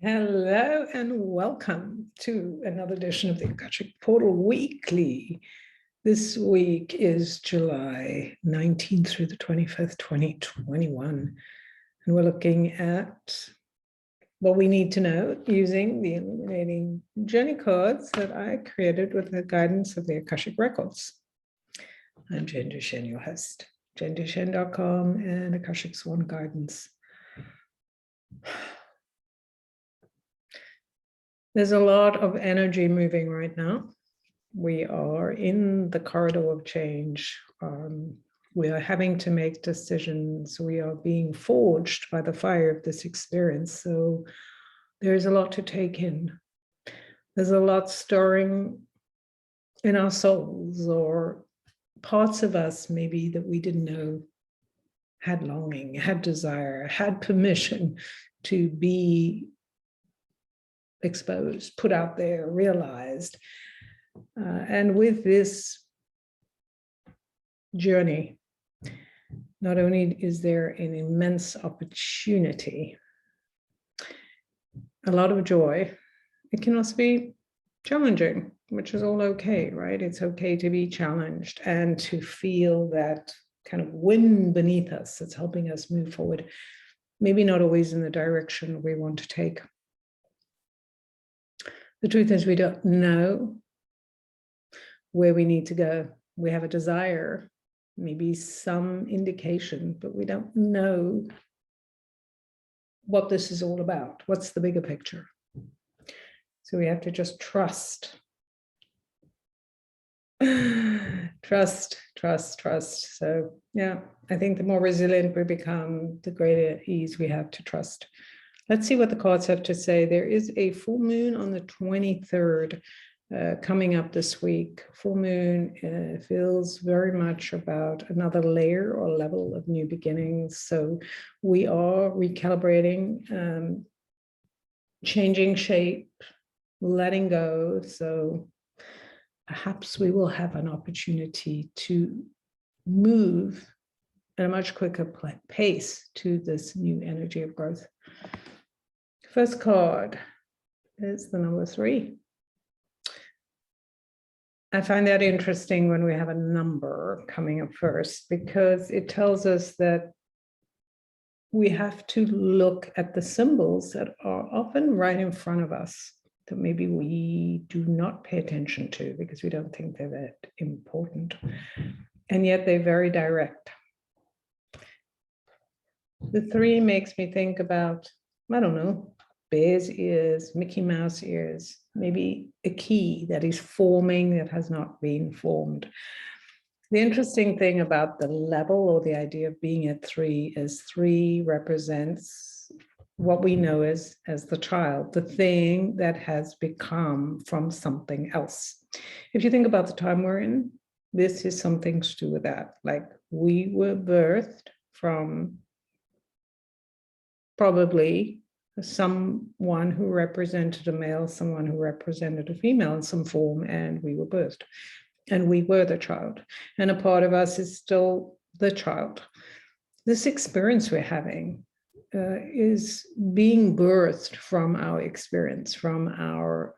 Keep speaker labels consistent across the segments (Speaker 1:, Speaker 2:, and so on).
Speaker 1: Hello and welcome to another edition of the Akashic Portal Weekly. This week is July 19th through the 25th, 2021. And we're looking at what we need to know using the illuminating journey cards that I created with the guidance of the Akashic Records. I'm Jen Duchenne, your host, jenduchenne.com and Akashic Swan Guidance. There's a lot of energy moving right now. We are in the corridor of change. We are having to make decisions. We are being forged by the fire of this experience. So there's a lot to take in. There's a lot stirring in our souls, or parts of us maybe that we didn't know had longing, had desire, had permission to be exposed, put out there, realized. And with this journey, not only is there an immense opportunity, a lot of joy, it can also be challenging, which is all okay, right? It's okay to be challenged and to feel that kind of wind beneath us that's helping us move forward, maybe not always in the direction we want to take. The truth is we don't know where we need to go. We have a desire, maybe some indication, but we don't know what this is all about. What's the bigger picture? So we have to just trust. Trust. So yeah, I think the more resilient we become, the greater ease we have to trust. Let's see what the cards have to say. There is a full moon on the 23rd coming up this week. Full moon feels very much about another layer or level of new beginnings. So we are recalibrating, changing shape, letting go. So perhaps we will have an opportunity to move at a much quicker pace to this new energy of growth. First card is the number 3. I find that interesting when we have a number coming up first, because it tells us that we have to look at the symbols that are often right in front of us that maybe we do not pay attention to because we don't think they're that important. And yet they're very direct. The 3 makes me think about, I don't know, bear's ears, Mickey Mouse ears, maybe a key that is forming that has not been formed. The interesting thing about the level or the idea of being at 3 is 3 represents what we know as the child, the thing that has become from something else. If you think about the time we're in, this is something to do with that. Like we were birthed from probably someone who represented a male, someone who represented a female in some form, and we were birthed. And we were the child. And a part of us is still the child. This experience we're having is being birthed from our experience, from our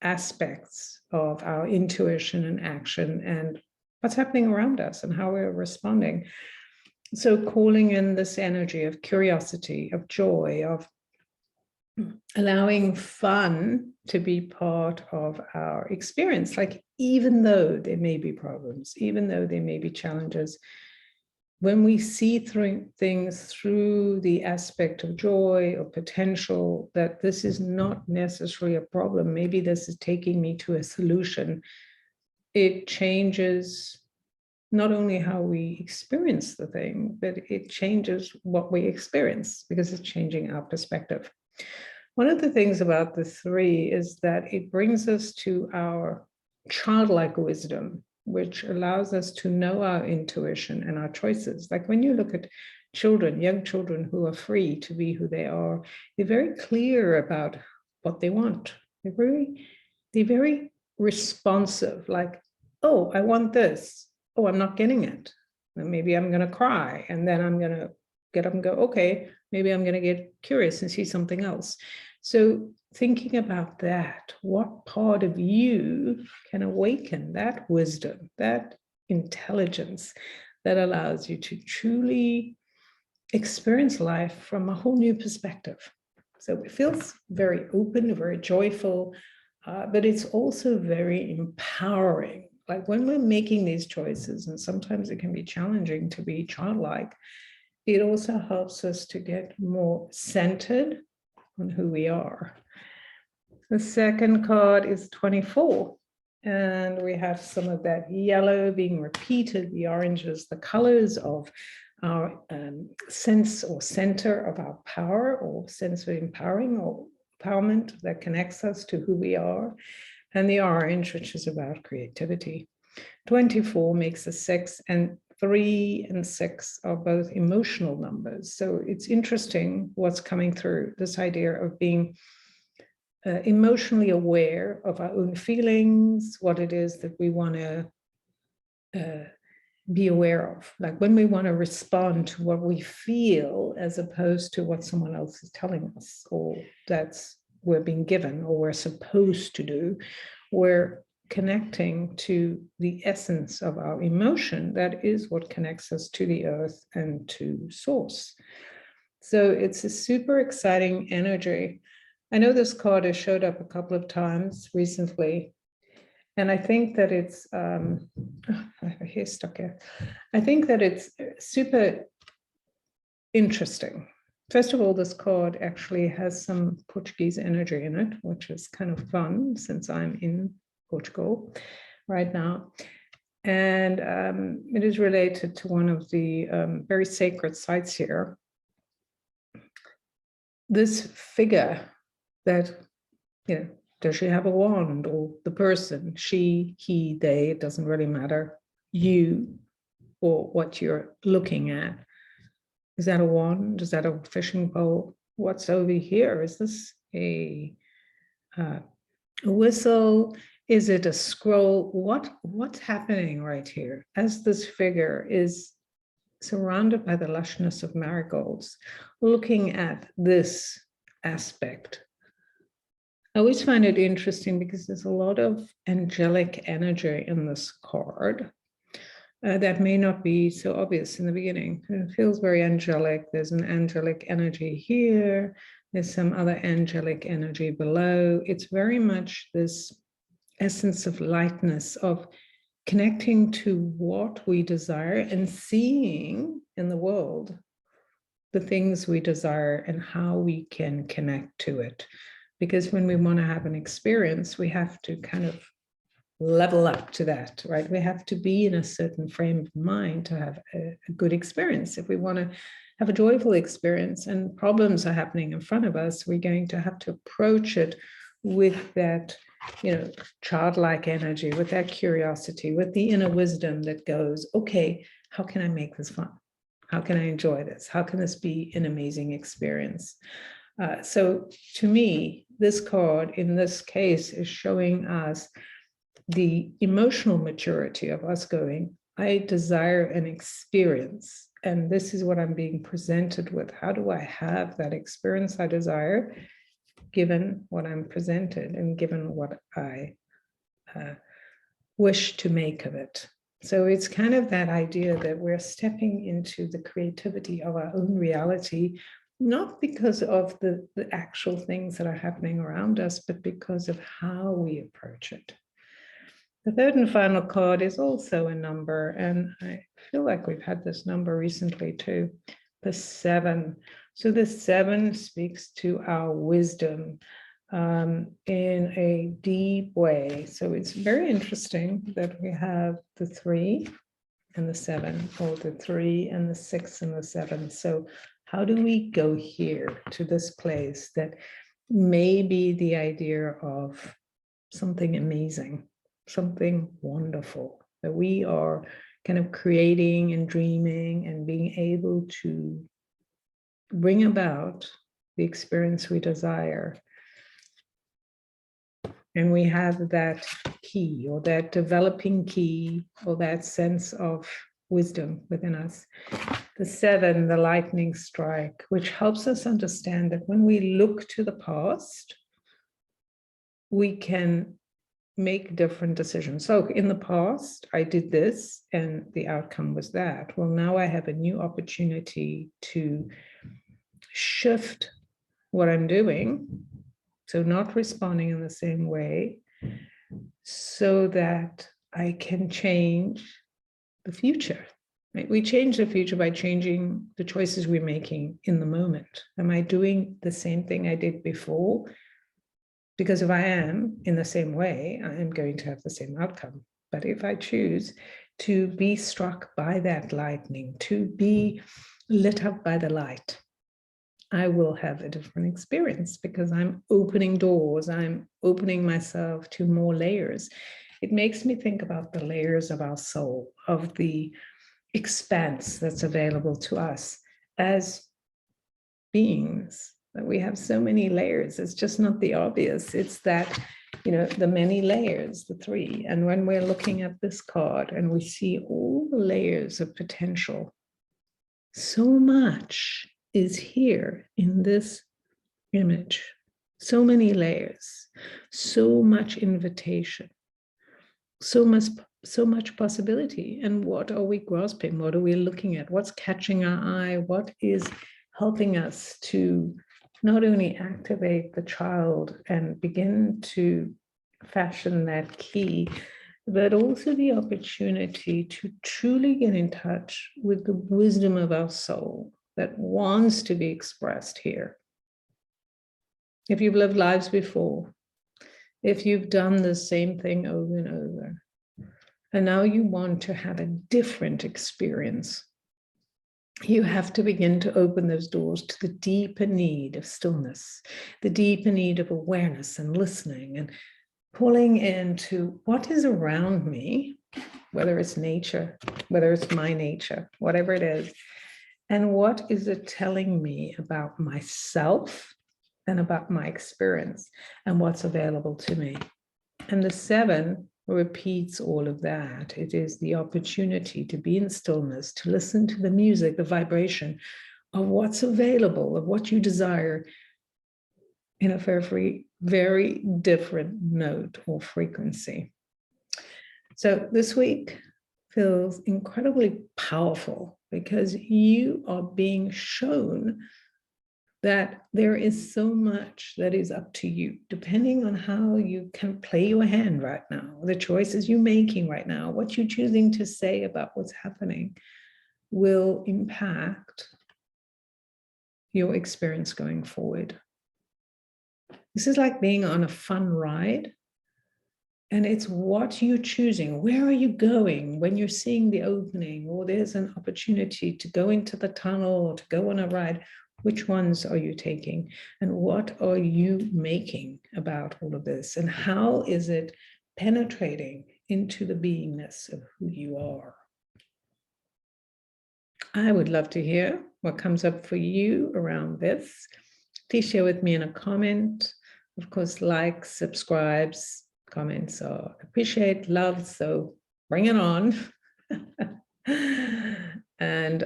Speaker 1: aspects of our intuition and action and what's happening around us and how we're responding. So calling in this energy of curiosity, of joy, of allowing fun to be part of our experience. Like, even though there may be problems, even though there may be challenges, when we see through things through the aspect of joy or potential, that this is not necessarily a problem, maybe this is taking me to a solution, it changes not only how we experience the thing, but it changes what we experience because it's changing our perspective. One of the things about the 3 is that it brings us to our childlike wisdom, which allows us to know our intuition and our choices. Like when you look at children, young children who are free to be who they are, they're very clear about what they want. They're very responsive, like, oh, I want this. Oh, I'm not getting it. And maybe I'm going to cry, and then I'm going to get up and go, okay, maybe I'm going to get curious and see something else. So thinking about that, what part of you can awaken that wisdom, that intelligence that allows you to truly experience life from a whole new perspective. So it feels very open, very joyful, but it's also very empowering. Like when we're making these choices, and sometimes it can be challenging to be childlike, it also helps us to get more centered on who we are. The second card is 24. And we have some of that yellow being repeated. The orange is the colors of our sense or center of our power, or sense of empowering or empowerment that connects us to who we are. And the orange, which is about creativity. 24 makes a 6, and 3 and 6 are both emotional numbers. So it's interesting what's coming through, this idea of being emotionally aware of our own feelings, what it is that we want to be aware of. Like when we want to respond to what we feel as opposed to what someone else is telling us, or that's we're being given or we're supposed to do, we're connecting to the essence of our emotion. That is what connects us to the earth and to source. So it's a super exciting energy. I know this card has showed up a couple of times recently, and I think that it's, I have a hair stuck here. I think that it's super interesting. First of all, this card actually has some Portuguese energy in it, which is kind of fun since I'm in Portugal right now. And it is related to one of the very sacred sites here. This figure that, does she have a wand, or the person, she, he, they, it doesn't really matter, you, or what you're looking at. Is that a wand? Is that a fishing pole? What's over here? Is this a whistle? Is it a scroll? What's happening right here? As this figure is surrounded by the lushness of marigolds, looking at this aspect. I always find it interesting because there's a lot of angelic energy in this card that may not be so obvious in the beginning. It feels very angelic. There's an angelic energy here. There's some other angelic energy below. It's very much this essence of lightness, of connecting to what we desire and seeing in the world the things we desire and how we can connect to it. Because when we want to have an experience, we have to kind of level up to that, right? We have to be in a certain frame of mind to have a good experience. If we want to have a joyful experience and problems are happening in front of us, we're going to have to approach it with that, childlike energy, with that curiosity, with the inner wisdom that goes, okay, how can I make this fun? How can I enjoy this? How can this be an amazing experience? So to me, this card in this case is showing us the emotional maturity of us going, I desire an experience, and this is what I'm being presented with. How do I have that experience I desire, given what I'm presented and given what I wish to make of it? So it's kind of that idea that we're stepping into the creativity of our own reality, not because of the actual things that are happening around us, but because of how we approach it. The third and final card is also a number, and I feel like we've had this number recently too, the 7. So the 7 speaks to our wisdom in a deep way. So it's very interesting that we have the 3 and the 7, or the 3 and the 6 and the 7. So how do we go here to this place that may be the idea of something amazing, something wonderful, that we are kind of creating and dreaming and being able to bring about the experience we desire. And we have that key, or that developing key, or that sense of wisdom within us. The 7, the lightning strike, which helps us understand that when we look to the past, we can make different decisions. So in the past, I did this and the outcome was that. Well, now I have a new opportunity to shift what I'm doing, so not responding in the same way, so that I can change the future. Right? We change the future by changing the choices we're making in the moment. Am I doing the same thing I did before? Because if I am in the same way, I am going to have the same outcome. But if I choose to be struck by that lightning, to be lit up by the light, I will have a different experience because I'm opening doors, I'm opening myself to more layers. It makes me think about the layers of our soul, of the expanse that's available to us as beings. That we have so many layers. It's just not the obvious. It's that, the many layers, the 3. And when we're looking at this card and we see all the layers of potential, so much is here in this image. So many layers, so much invitation, so much possibility. And what are we grasping? What are we looking at? What's catching our eye? What is helping us to not only activate the child and begin to fashion that key, but also the opportunity to truly get in touch with the wisdom of our soul that wants to be expressed here. If you've lived lives before, if you've done the same thing over and over, and now you want to have a different experience, you have to begin to open those doors to the deeper need of stillness, the deeper need of awareness and listening and pulling into what is around me, whether it's nature, whether it's my nature, whatever it is, and what is it telling me about myself and about my experience and what's available to me. And the 7 repeats all of that. It is the opportunity to be in stillness, to listen to the music, the vibration of what's available, of what you desire in a very, very different note or frequency. So this week feels incredibly powerful because you are being shown that there is so much that is up to you, depending on how you can play your hand right now, the choices you're making right now, what you're choosing to say about what's happening will impact your experience going forward. This is like being on a fun ride, and it's what you're choosing. Where are you going when you're seeing the opening, or there's an opportunity to go into the tunnel or to go on a ride? Which ones are you taking? And what are you making about all of this? And how is it penetrating into the beingness of who you are? I would love to hear what comes up for you around this. Please share with me in a comment. Of course, likes, subscribes, comments are appreciated, loved, so bring it on. And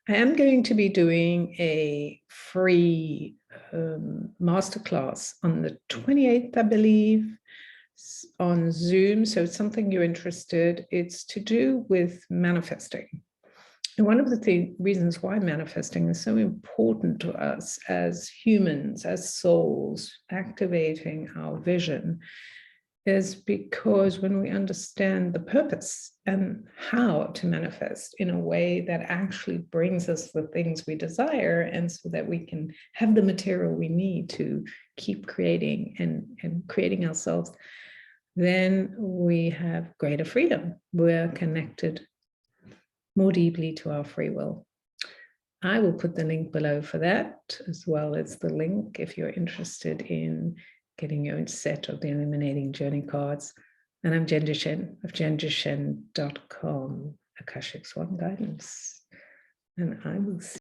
Speaker 1: I am going to be doing a free masterclass on the 28th, I believe, on Zoom. So it's something you're interested. It's to do with manifesting. And one of the reasons why manifesting is so important to us as humans, as souls, activating our vision, is because when we understand the purpose and how to manifest in a way that actually brings us the things we desire, and so that we can have the material we need to keep creating and creating ourselves, then we have greater freedom. We're connected more deeply to our free will. I will put the link below for that, as well as the link if you're interested in getting your own set of the Illuminating Journey cards. And I'm Jen Duchenne of jendushen.com, Akashic Swan Guidance. And I will see